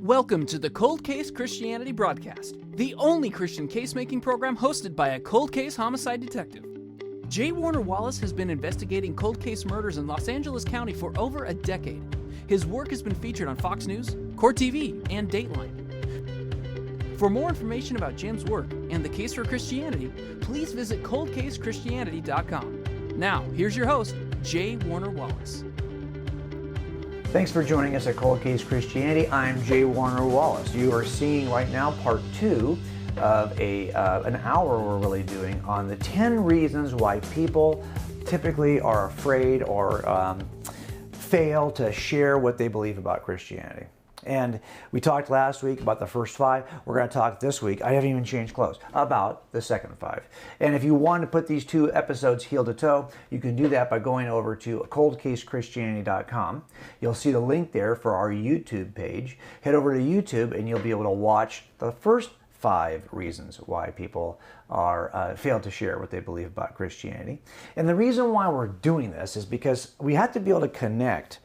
Welcome to the Cold Case Christianity broadcast, the only Christian case-making program hosted by a cold case homicide detective. J. Warner Wallace has been investigating cold case murders in Los Angeles County for over a decade. His work has been featured on Fox News, Court TV, and Dateline. For more information about Jim's work and the case for Christianity, please visit coldcasechristianity.com. Now, here's your host, J. Warner Wallace. Thanks for joining us at Cold Case Christianity. I'm J. Warner Wallace. You are seeing right now part 2 of an hour we're really doing on the 10 reasons why people typically are afraid or fail to share what they believe about Christianity. And we talked last week about the first 5. We're going to talk this week, I haven't even changed clothes, about the second 5. And if you want to put these 2 episodes heel to toe, you can do that by going over to coldcasechristianity.com. You'll see the link there for our YouTube page. Head over to YouTube and you'll be able to watch the first 5 reasons why people are fail to share what they believe about Christianity. And the reason why we're doing this is because we have to be able to connect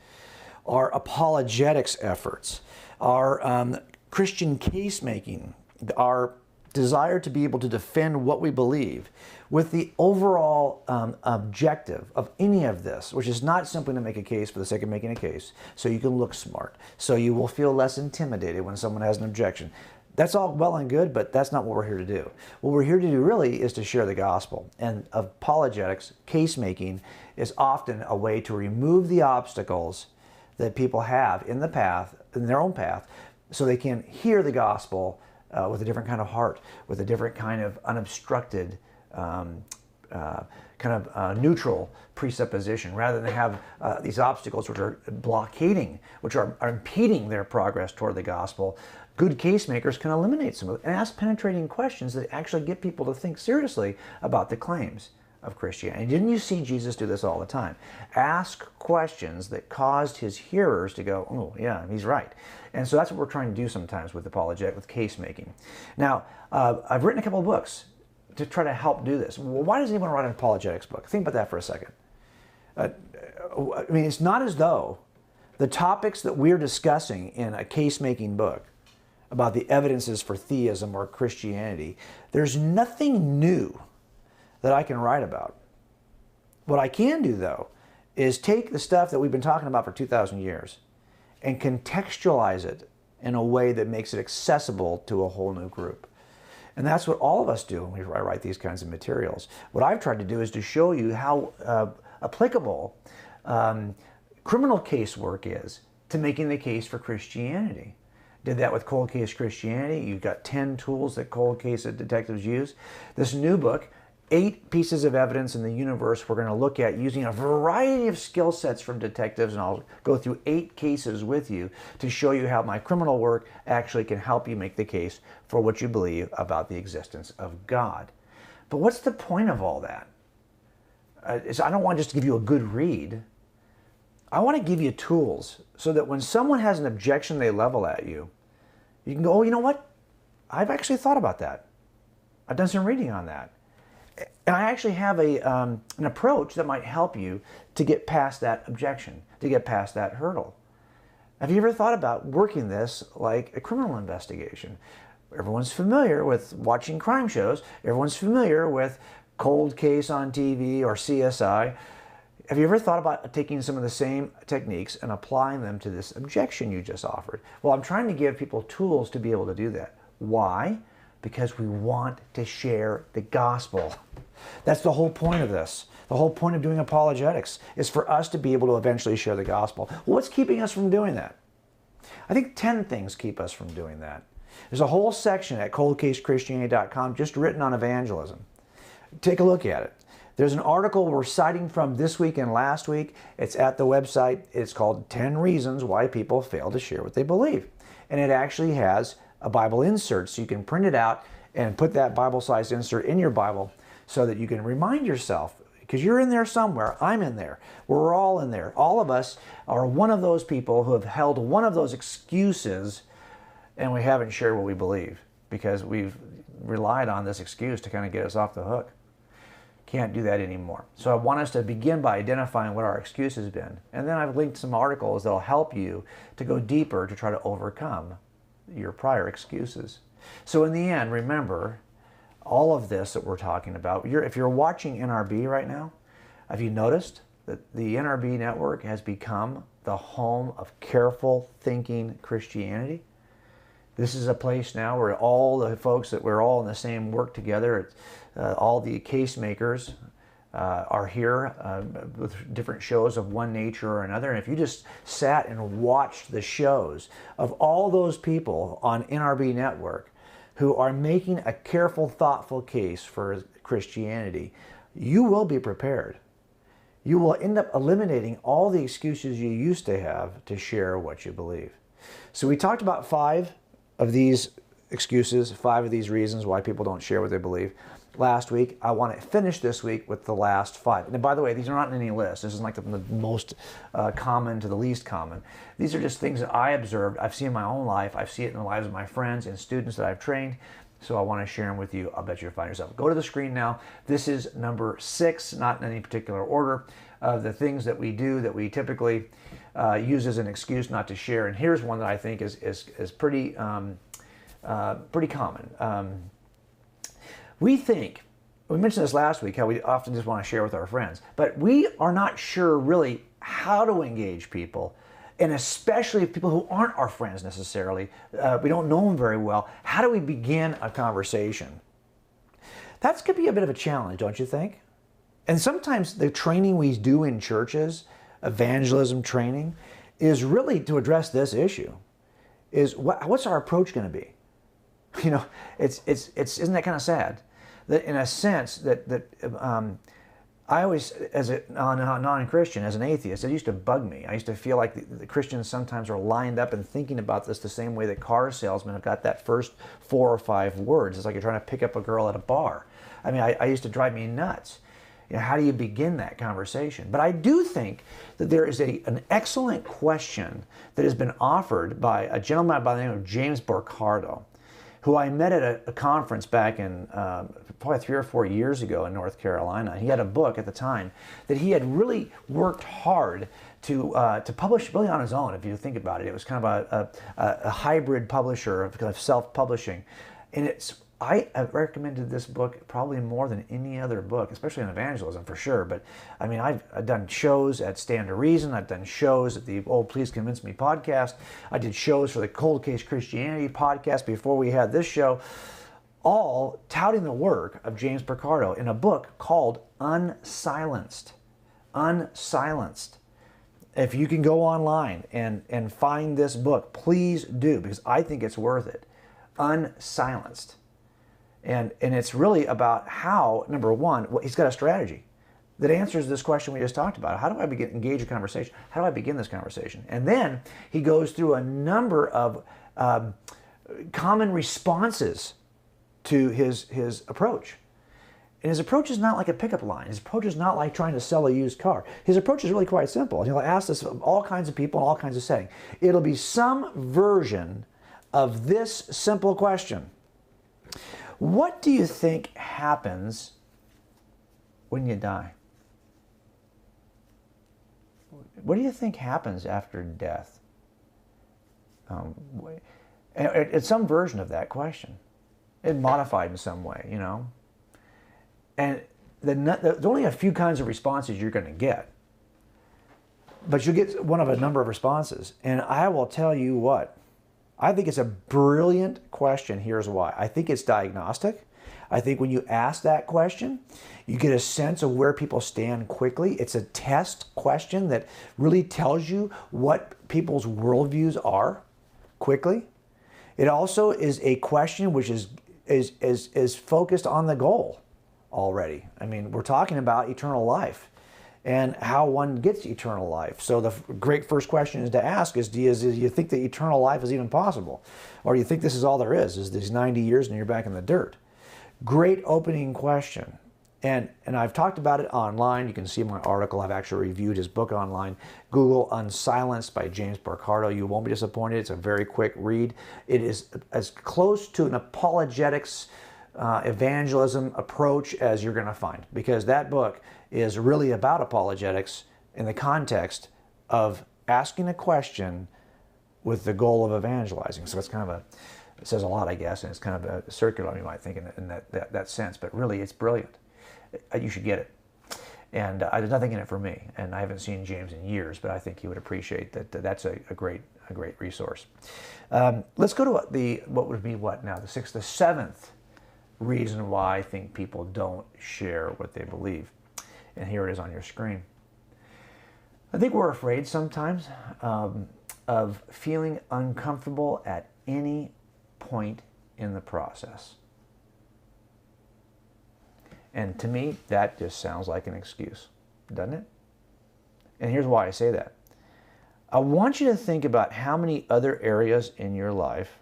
our apologetics efforts, our Christian case making, our desire to be able to defend what we believe with the overall objective of any of this, which is not simply to make a case for the sake of making a case so you can look smart, so you will feel less intimidated when someone has an objection. That's all well and good, but that's not what we're here to do. What we're here to do really is to share the gospel. And apologetics, case making, is often a way to remove the obstacles that people have in the path, in their own path, so they can hear the gospel with a different kind of heart, with a different kind of unobstructed, neutral presupposition, rather than have these obstacles which are blockading, which are impeding their progress toward the gospel. Good case makers can eliminate some of it and ask penetrating questions that actually get people to think seriously about the claims of Christianity. Didn't you see Jesus do this all the time? Ask questions that caused his hearers to go, oh yeah, he's right. And so that's what we're trying to do sometimes with apologetic, with case making. Now, I've written a couple of books to try to help do this. Well, why does anyone write an apologetics book? Think about that for a second. It's not as though the topics that we're discussing in a case making book about the evidences for theism or Christianity, there's nothing new that I can write about. What I can do, though, is take the stuff that we've been talking about for 2,000 years and contextualize it in a way that makes it accessible to a whole new group. And that's what all of us do when we write these kinds of materials. What I've tried to do is to show you how applicable criminal case work is to making the case for Christianity. Did that with Cold Case Christianity. You've got 10 tools that cold case detectives use. This new book, 8 pieces of evidence in the universe we're going to look at using a variety of skill sets from detectives, and I'll go through 8 cases with you to show you how my criminal work actually can help you make the case for what you believe about the existence of God. But what's the point of all that? I don't want just to give you a good read. I want to give you tools so that when someone has an objection they level at you, you can go, oh, you know what? I've actually thought about that. I've done some reading on that. And I actually have an approach that might help you to get past that objection, to get past that hurdle. Have you ever thought about working this like a criminal investigation? Everyone's familiar with watching crime shows. Everyone's familiar with Cold Case on TV or CSI. Have you ever thought about taking some of the same techniques and applying them to this objection you just offered? Well, I'm trying to give people tools to be able to do that. Why? Because we want to share the gospel. That's the whole point of this. The whole point of doing apologetics is for us to be able to eventually share the gospel. Well, what's keeping us from doing that? I think 10 things keep us from doing that. There's a whole section at coldcasechristianity.com just written on evangelism. Take a look at it. There's an article we're citing from this week and last week. It's at the website. It's called 10 Reasons Why People Fail to Share What They Believe. And it actually has a Bible insert, so you can print it out and put that Bible-sized insert in your Bible so that you can remind yourself, because you're in there somewhere, I'm in there, we're all in there. All of us are one of those people who have held one of those excuses and we haven't shared what we believe because we've relied on this excuse to kind of get us off the hook. Can't do that anymore. So I want us to begin by identifying what our excuse has been. And then I've linked some articles that'll help you to go deeper to try to overcome your prior excuses. So in the end, remember, all of this that we're talking about, if you're watching NRB right now, have you noticed that the NRB network has become the home of careful thinking Christianity? This is a place now where all the folks that we're all in the same work together, all the case makers are here with different shows of one nature or another. And if you just sat and watched the shows of all those people on NRB Network who are making a careful, thoughtful case for Christianity, you will be prepared. You will end up eliminating all the excuses you used to have to share what you believe. So we talked about 5 of these excuses, 5 of these reasons why people don't share what they believe last week. I want to finish this week with the last 5. And by the way, these are not in any list. This isn't like the most common to the least common. These are just things that I observed. I've seen in my own life. I've seen it in the lives of my friends and students that I've trained. So I want to share them with you. I'll bet you'll find yourself. Go to the screen now. This is number 6, not in any particular order, of the things that we do that we typically use as an excuse not to share. And here's one that I think is pretty pretty common. We think, we mentioned this last week, how we often just want to share with our friends, but we are not sure really how to engage people, and especially people who aren't our friends necessarily. We don't know them very well. How do we begin a conversation? That's going to be a bit of a challenge, don't you think? And sometimes the training we do in churches, evangelism training, is really to address this issue. Is what's our approach going to be? You know, it's isn't that kind of sad? That in a sense that I always, as a non-Christian, as an atheist, it used to bug me. I used to feel like the Christians sometimes are lined up and thinking about this the same way that car salesmen have got that first 4 or 5 words. It's like you're trying to pick up a girl at a bar. I mean, I used to drive me nuts. You know, how do you begin that conversation? But I do think that there is an excellent question that has been offered by a gentleman by the name of James Borcardo, who I met at a conference back in probably 3 or 4 years ago in North Carolina. He had a book at the time that he had really worked hard to publish really on his own, if you think about it. It was kind of a hybrid publisher of self-publishing. And I have recommended this book probably more than any other book, especially in evangelism for sure. But I mean, I've done shows at Stand to Reason. I've done shows at the Please Convince Me podcast. I did shows for the Cold Case Christianity podcast before we had this show, all touting the work of James Borcardo in a book called Unsilenced. Unsilenced. If you can go online and find this book, please do, because I think it's worth it. Unsilenced. And it's really about how, number one, he's got a strategy that answers this question we just talked about. How do I engage a conversation? How do I begin this conversation? And then he goes through a number of common responses to his approach. And his approach is not like a pickup line. His approach is not like trying to sell a used car. His approach is really quite simple. He'll ask this of all kinds of people in all kinds of settings. It'll be some version of this simple question. What do you think happens when you die? What do you think happens after death? It's some version of that question. It's modified in some way, you know. And there's only a few kinds of responses you're going to get. But you'll get one of a number of responses. And I will tell you what. I think it's a brilliant question. Here's why. I think it's diagnostic. I think when you ask that question, you get a sense of where people stand quickly. It's a test question that really tells you what people's worldviews are quickly. It also is a question which is focused on the goal already. I mean, we're talking about eternal life and how one gets eternal life. So the great first question is to ask is, do you think that eternal life is even possible? Or do you think this is all there is these 90 years and you're back in the dirt? Great opening question. And I've talked about it online. You can see my article. I've actually reviewed his book online. Google Unsilenced by James Borcardo. You won't be disappointed. It's a very quick read. It is as close to an apologetics evangelism approach as you're going to find, because that book is really about apologetics in the context of asking a question with the goal of evangelizing. So it's kind of it says a lot, I guess, and it's kind of a circular, you might think, in that sense. But really, it's brilliant. You should get it. And there's nothing in it for me, and I haven't seen James in years, but I think he would appreciate that. That's a great resource. Let's go to what would be the seventh reason why I think people don't share what they believe. And here it is on your screen. I think we're afraid sometimes of feeling uncomfortable at any point in the process. And to me, that just sounds like an excuse, doesn't it? And here's why I say that. I want you to think about how many other areas in your life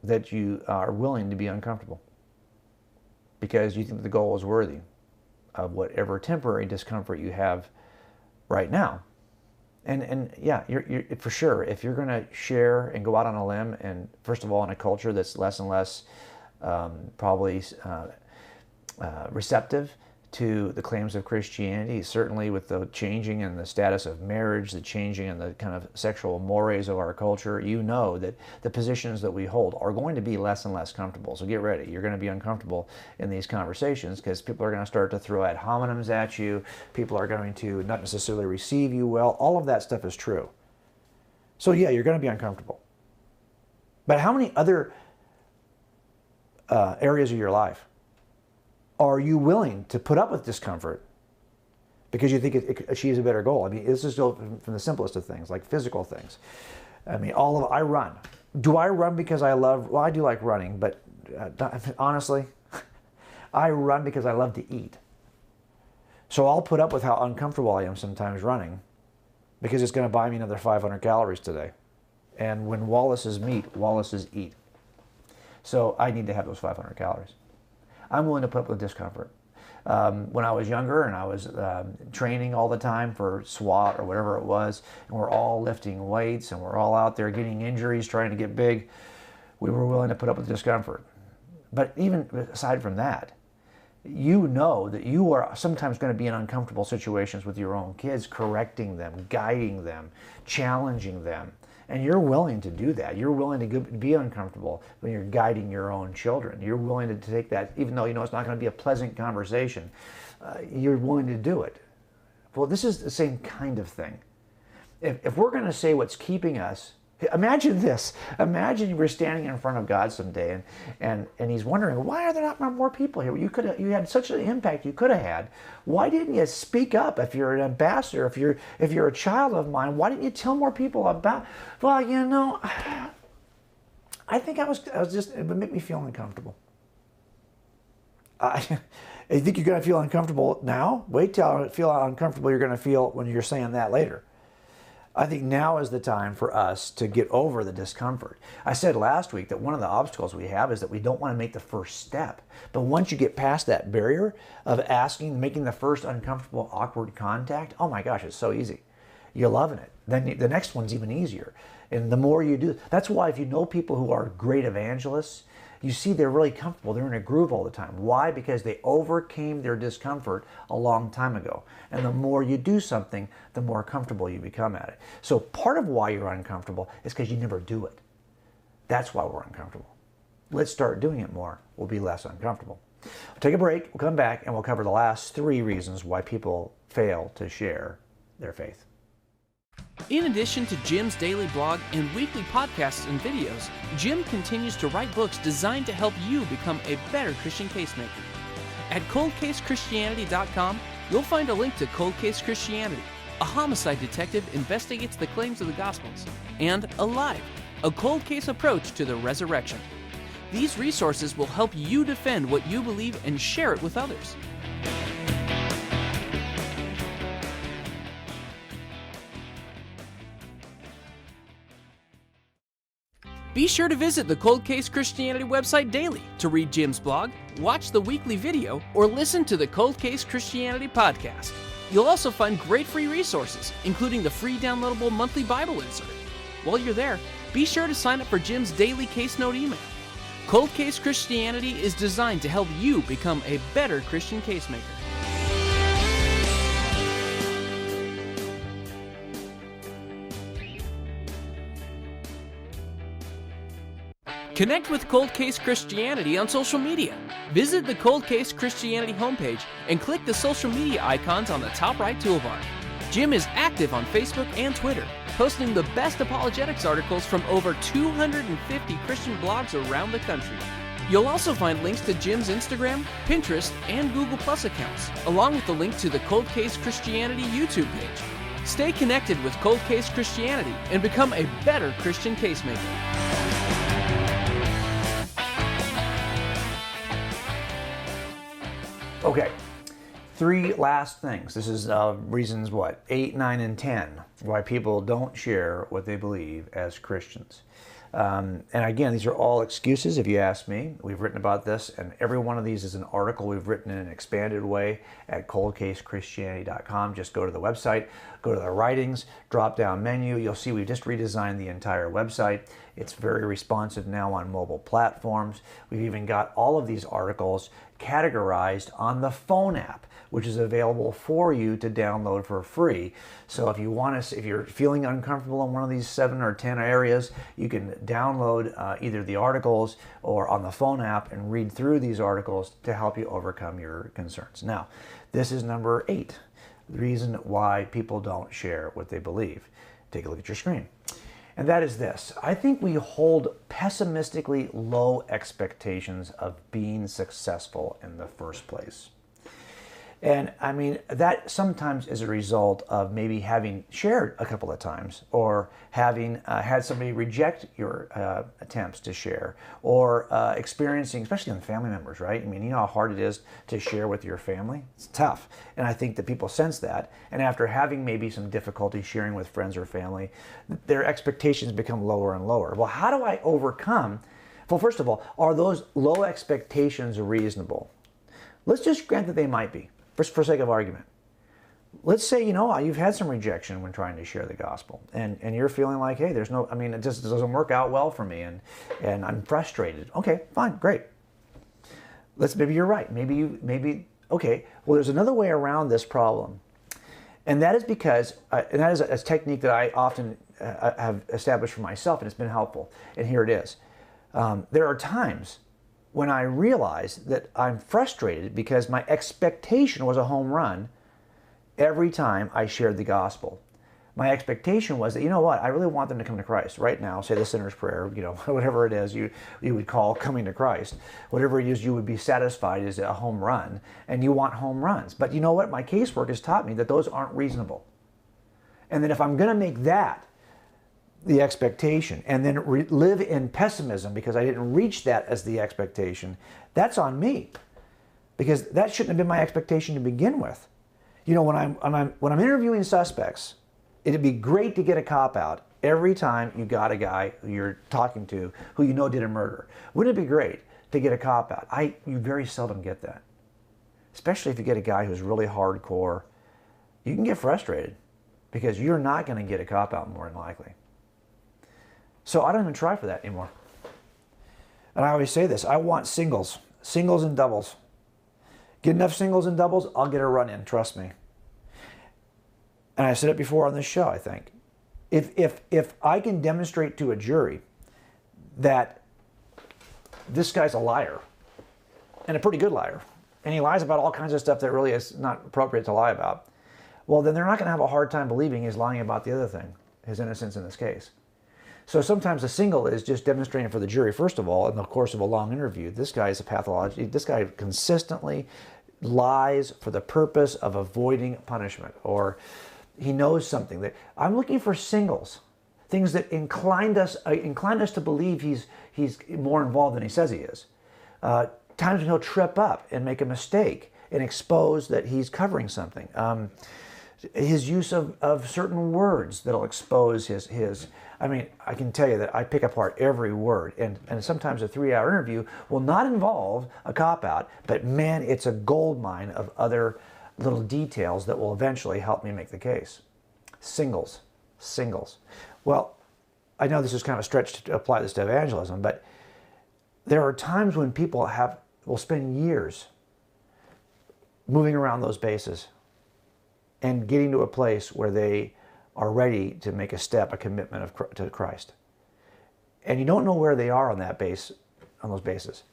that you are willing to be uncomfortable because you think the goal is worthy of whatever temporary discomfort you have right now. And yeah, you're for sure, if you're going to share and go out on a limb, and first of all, in a culture that's less and less probably receptive to the claims of Christianity, certainly with the changing in the status of marriage, the changing in the kind of sexual mores of our culture, you know that the positions that we hold are going to be less and less comfortable. So get ready. You're going to be uncomfortable in these conversations because people are going to start to throw ad hominems at you. People are going to not necessarily receive you well. All of that stuff is true. So yeah, you're going to be uncomfortable. But how many other areas of your life are you willing to put up with discomfort because you think it achieves a better goal? I mean, this is still from the simplest of things, like physical things. I mean, I run. Do I run because I love, well, I do like running, but honestly, I run because I love to eat. So I'll put up with how uncomfortable I am sometimes running because it's going to buy me another 500 calories today. And when Wallace's meat, Wallace's eat. So I need to have those 500 calories. I'm willing to put up with discomfort. When I was younger and I was training all the time for SWAT or whatever it was, and we're all lifting weights and we're all out there getting injuries, trying to get big, we were willing to put up with discomfort. But even aside from that, you know that you are sometimes going to be in uncomfortable situations with your own kids, correcting them, guiding them, challenging them. And you're willing to do that. You're willing to be uncomfortable when you're guiding your own children. You're willing to take that, even though you know it's not going to be a pleasant conversation. You're willing to do it. Well, this is the same kind of thing. If we're going to say what's keeping us, imagine this. Imagine we're standing in front of God someday, and He's wondering, why are there not more people here? You had such an impact you could have had. Why didn't you speak up? If you're an ambassador, if you're a child of mine, why didn't you tell more people about? Well, you know, I think I was just, it would make me feel uncomfortable. I think you're going to feel uncomfortable now? Wait till I feel how uncomfortable you're going to feel when you're saying that later. I think now is the time for us to get over the discomfort. I said last week that one of the obstacles we have is that we don't want to make the first step. But once you get past that barrier of making the first uncomfortable, awkward contact, oh my gosh, it's so easy. You're loving it. Then the next one's even easier. And the more you do, that's why if you know people who are great evangelists, you see they're really comfortable. They're in a groove all the time. Why? Because they overcame their discomfort a long time ago. And the more you do something, the more comfortable you become at it. So part of why you're uncomfortable is because you never do it. That's why we're uncomfortable. Let's start doing it more. We'll be less uncomfortable. We'll take a break. We'll come back and we'll cover the last 3 reasons why people fail to share their faith. In addition to Jim's daily blog and weekly podcasts and videos, Jim continues to write books designed to help you become a better Christian casemaker. At coldcasechristianity.com, you'll find a link to Cold Case Christianity, a homicide detective investigates the claims of the Gospels, and Alive, a cold case approach to the resurrection. These resources will help you defend what you believe and share it with others. Be sure to visit the Cold Case Christianity website daily to read Jim's blog, watch the weekly video, or listen to the Cold Case Christianity podcast. You'll also find great free resources, including the free downloadable monthly Bible insert. While you're there, be sure to sign up for Jim's daily case note email. Cold Case Christianity is designed to help you become a better Christian casemaker. Connect with Cold Case Christianity on social media. Visit the Cold Case Christianity homepage and click the social media icons on the top right toolbar. Jim is active on Facebook and Twitter, posting the best apologetics articles from over 250 Christian blogs around the country. You'll also find links to Jim's Instagram, Pinterest, and Google Plus accounts, along with the link to the Cold Case Christianity YouTube page. Stay connected with Cold Case Christianity and become a better Christian casemaker. Okay, 3 last things. This is reasons 8, 9, and 10 why people don't share what they believe as Christians. And again, these are all excuses if you ask me. We've written about this, and every one of these is an article we've written in an expanded way at coldcasechristianity.com. Just go to the website, go to the writings, drop-down menu. You'll see we've just redesigned the entire website. It's very responsive now on mobile platforms. We've even got all of these articles categorized on the phone app, which is available for you to download for free. So if you want to, if you're feeling uncomfortable in one of these 7 or 10 areas, you can download either the articles or on the phone app and read through these articles to help you overcome your concerns. Now, this is number 8, the reason why people don't share what they believe. Take a look at your screen. And that is this. I think we hold pessimistically low expectations of being successful in the first place. And I mean, that sometimes is a result of maybe having shared a couple of times, or having had somebody reject your attempts to share, or experiencing, especially in family members, right? I mean, you know how hard it is to share with your family? It's tough. And I think that people sense that. And after having maybe some difficulty sharing with friends or family, their expectations become lower and lower. Well, how do I overcome? Well, first of all, are those low expectations reasonable? Let's just grant that they might be. For sake of argument, let's say, you know, you've had some rejection when trying to share the gospel, and you're feeling like, hey, there's no, I mean, it just doesn't work out well for me, and I'm frustrated. Okay, fine, great. Maybe you're right. Okay, well, there's another way around this problem, and that is because, and that is a technique that I often have established for myself, and it's been helpful, and here it is. There are times when I realize that I'm frustrated because my expectation was a home run every time I shared the gospel. My expectation was that, you know what, I really want them to come to Christ right now. Say the sinner's prayer, you know, whatever it is you would call coming to Christ. Whatever it is you would be satisfied is a home run, and you want home runs. But you know what, my casework has taught me that those aren't reasonable. And that if I'm going to make that the expectation, and then live in pessimism because I didn't reach that as the expectation, that's on me, because that shouldn't have been my expectation to begin with. You know, when I'm interviewing suspects, it'd be great to get a cop out every time you got a guy who you're talking to who you know did a murder. Wouldn't it be great to get a cop out? You very seldom get that, especially if you get a guy who's really hardcore. You can get frustrated because you're not going to get a cop out more than likely. So I don't even try for that anymore. And I always say this, I want singles and doubles. Get enough singles and doubles, I'll get a run in, trust me. And I said it before on this show, I think. If I can demonstrate to a jury that this guy's a liar, and a pretty good liar, and he lies about all kinds of stuff that really is not appropriate to lie about, well, then they're not going to have a hard time believing he's lying about the other thing, his innocence in this case. So sometimes a single is just demonstrating for the jury, first of all, in the course of a long interview, this guy is a pathologist. This guy consistently lies for the purpose of avoiding punishment, or he knows something. That I'm looking for singles, things that inclined us to believe he's more involved than he says he is. Times when he'll trip up and make a mistake and expose that he's covering something. His use of certain words that'll expose his. I mean, I can tell you that I pick apart every word, and sometimes a 3-hour interview will not involve a cop-out, but man, it's a gold mine of other little details that will eventually help me make the case. Singles. Well, I know this is kind of a stretch to apply this to evangelism, but there are times when people will spend years moving around those bases and getting to a place where they are ready to make a commitment to Christ. and you don't know where they are on those bases.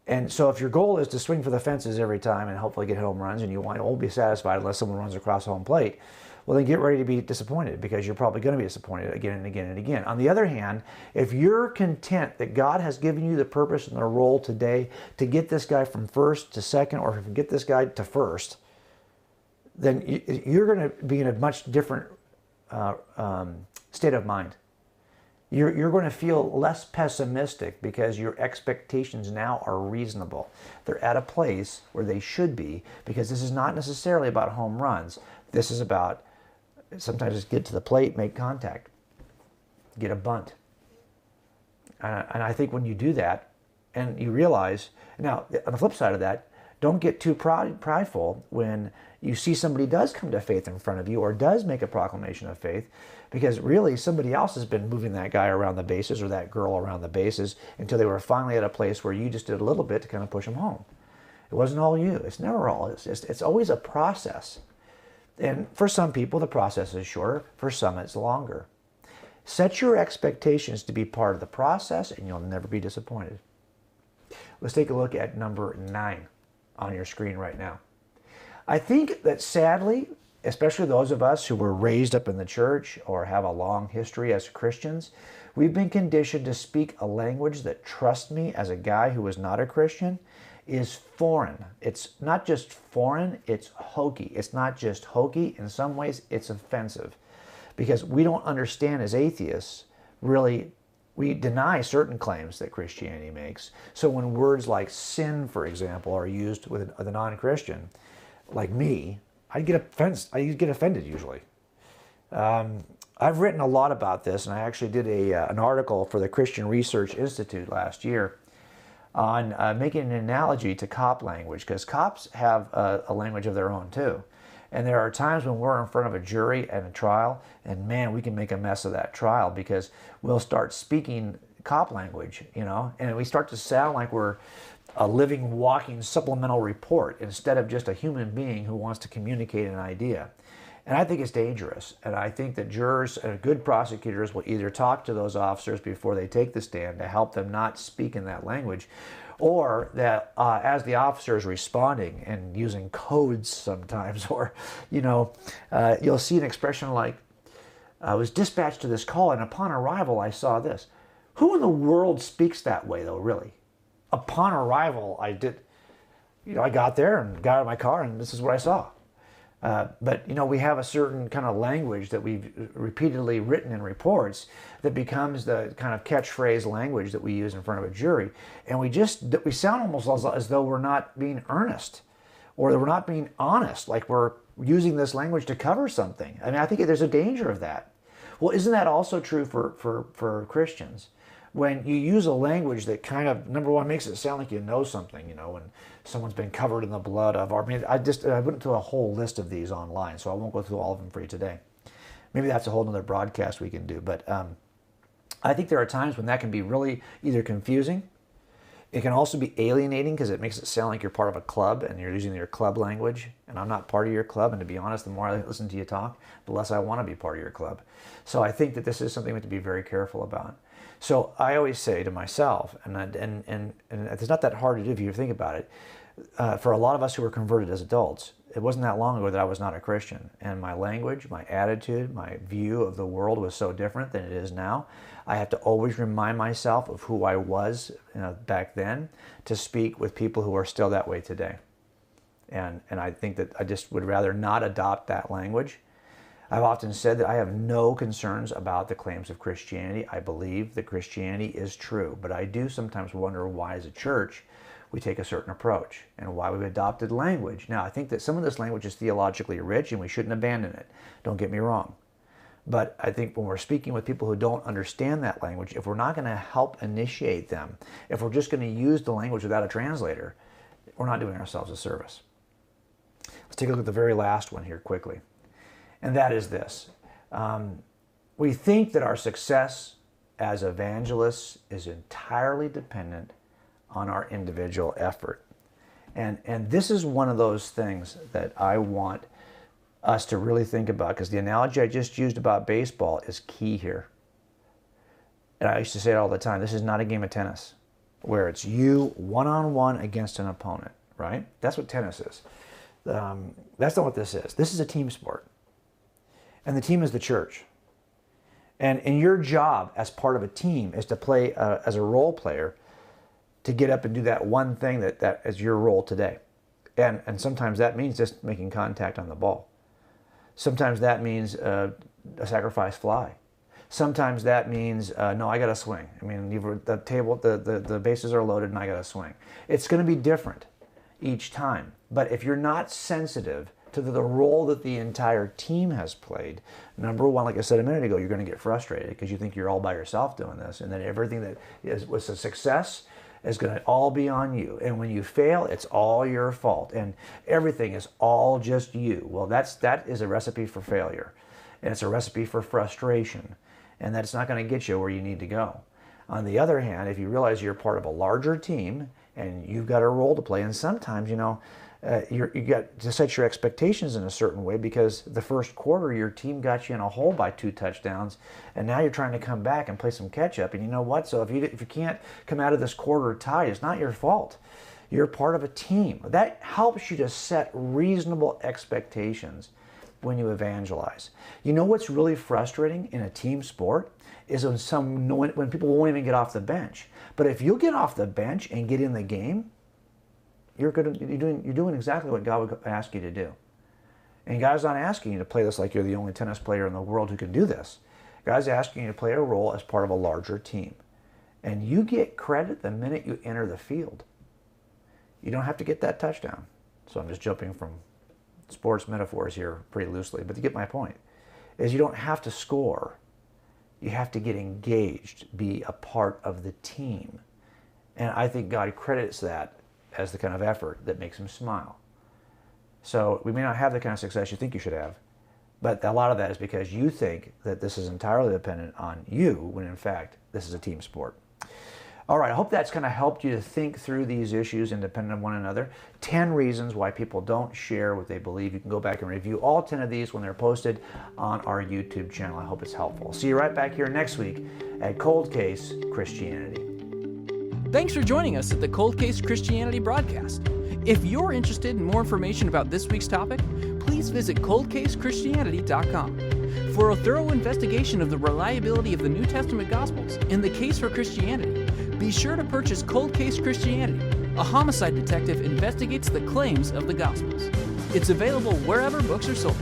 And so if your goal is to swing for the fences every time and hopefully get home runs, and you won't be satisfied unless someone runs across home plate, well, then get ready to be disappointed, because you're probably going to be disappointed again and again and again. On the other hand, if you're content that God has given you the purpose and the role today to get this guy from first to second, or to get this guy to first, then you're going to be in a much different state of mind. You're going to feel less pessimistic because your expectations now are reasonable. They're at a place where they should be, because this is not necessarily about home runs. This is about sometimes just get to the plate, make contact, get a bunt. And I think when you do that and you realize, now on the flip side of that, don't get too prideful when you see somebody does come to faith in front of you or does make a proclamation of faith, because really somebody else has been moving that guy around the bases or that girl around the bases until they were finally at a place where you just did a little bit to kind of push them home. It wasn't all you. It's never all. It's always a process. And for some people, the process is shorter. For some, it's longer. Set your expectations to be part of the process, and you'll never be disappointed. Let's take a look at number 9 on your screen right now. I think that sadly, especially those of us who were raised up in the church or have a long history as Christians, we've been conditioned to speak a language that, trust me, as a guy who is not a Christian, is foreign. It's not just foreign, it's hokey. It's not just hokey. In some ways, it's offensive, because we don't understand as atheists, really, we deny certain claims that Christianity makes. So when words like sin, for example, are used with a non-Christian, like me, I get offended usually. I've written a lot about this, and I actually did an article for the Christian Research Institute last year on making an analogy to cop language, because cops have a language of their own too. And there are times when we're in front of a jury and a trial, and man, we can make a mess of that trial because we'll start speaking cop language, and we start to sound like we're a living, walking supplemental report instead of just a human being who wants to communicate an idea. And I think it's dangerous. And I think that jurors and good prosecutors will either talk to those officers before they take the stand to help them not speak in that language, or that as the officer is responding and using codes sometimes, or, you'll see an expression like, I was dispatched to this call, and upon arrival I saw this. Who in the world speaks that way, though, really? Upon arrival, I got there and got out of my car, and this is what I saw. But we have a certain kind of language that we've repeatedly written in reports that becomes the kind of catchphrase language that we use in front of a jury. And we sound almost as though we're not being earnest, or that we're not being honest, like we're using this language to cover something. I mean, I think there's a danger of that. Well, isn't that also true for Christians? When you use a language that kind of, number one, makes it sound like you know something, when someone's been covered in the blood of, I went through a whole list of these online, so I won't go through all of them for you today. Maybe that's a whole nother broadcast we can do. But I think there are times when that can be really either confusing. It can also be alienating, because it makes it sound like you're part of a club and you're using your club language, and I'm not part of your club. And to be honest, the more I listen to you talk, the less I want to be part of your club. So I think that this is something we have to be very careful about. So I always say to myself, and it's not that hard to do if you think about it, for a lot of us who were converted as adults, it wasn't that long ago that I was not a Christian. And my language, my attitude, my view of the world was so different than it is now. I have to always remind myself of who I was back then to speak with people who are still that way today. And I think that I just would rather not adopt that language. I've often said that I have no concerns about the claims of Christianity. I believe that Christianity is true, but I do sometimes wonder why, as a church, we take a certain approach and why we've adopted language. Now, I think that some of this language is theologically rich and we shouldn't abandon it. Don't get me wrong. But I think when we're speaking with people who don't understand that language, if we're not going to help initiate them, if we're just going to use the language without a translator, we're not doing ourselves a service. Let's take a look at the very last one here quickly. And that is this. We think that our success as evangelists is entirely dependent on our individual effort. And this is one of those things that I want us to really think about, because the analogy I just used about baseball is key here. And I used to say it all the time, this is not a game of tennis where it's you one-on-one against an opponent, right? That's what tennis is. That's not what this is. This is a team sport. And the team is the church. And your job as part of a team is to play as a role player, to get up and do that one thing that is your role today. And sometimes that means just making contact on the ball. Sometimes that means a sacrifice fly. Sometimes that means, no, I got to swing. I mean, the bases are loaded and I got to swing. It's going to be different each time. But if you're not sensitive to the role that the entire team has played, number one, like I said a minute ago, you're going to get frustrated because you think you're all by yourself doing this, and then everything that was a success is going to all be on you. And when you fail, it's all your fault, and everything is all just you. Well, that is a recipe for failure, and it's a recipe for frustration, and that's not going to get you where you need to go. On the other hand, if you realize you're part of a larger team and you've got a role to play, and sometimes, you got to set your expectations in a certain way, because the first quarter your team got you in a hole by 2 touchdowns, and now you're trying to come back and play some catch up. And you know what? So if you can't come out of this quarter tied, it's not your fault. You're part of a team. That helps you to set reasonable expectations when you evangelize. You know what's really frustrating in a team sport is when people won't even get off the bench. But if you get off the bench and get in the game, you're doing exactly what God would ask you to do. And God's not asking you to play this like you're the only tennis player in the world who can do this. God's asking you to play a role as part of a larger team. And you get credit the minute you enter the field. You don't have to get that touchdown. So I'm just jumping from sports metaphors here pretty loosely, but to get my point, is you don't have to score. You have to get engaged, be a part of the team. And I think God credits that as the kind of effort that makes him smile. So we may not have the kind of success you think you should have, but a lot of that is because you think that this is entirely dependent on you, when in fact, this is a team sport. All right, I hope that's kind of helped you to think through these issues independent of one another. 10 reasons why people don't share what they believe. You can go back and review all 10 of these when they're posted on our YouTube channel. I hope it's helpful. See you right back here next week at Cold Case Christianity. Thanks for joining us at the Cold Case Christianity broadcast. If you're interested in more information about this week's topic, please visit coldcasechristianity.com. For a thorough investigation of the reliability of the New Testament Gospels and the case for Christianity, be sure to purchase Cold Case Christianity. A homicide detective investigates the claims of the Gospels. It's available wherever books are sold.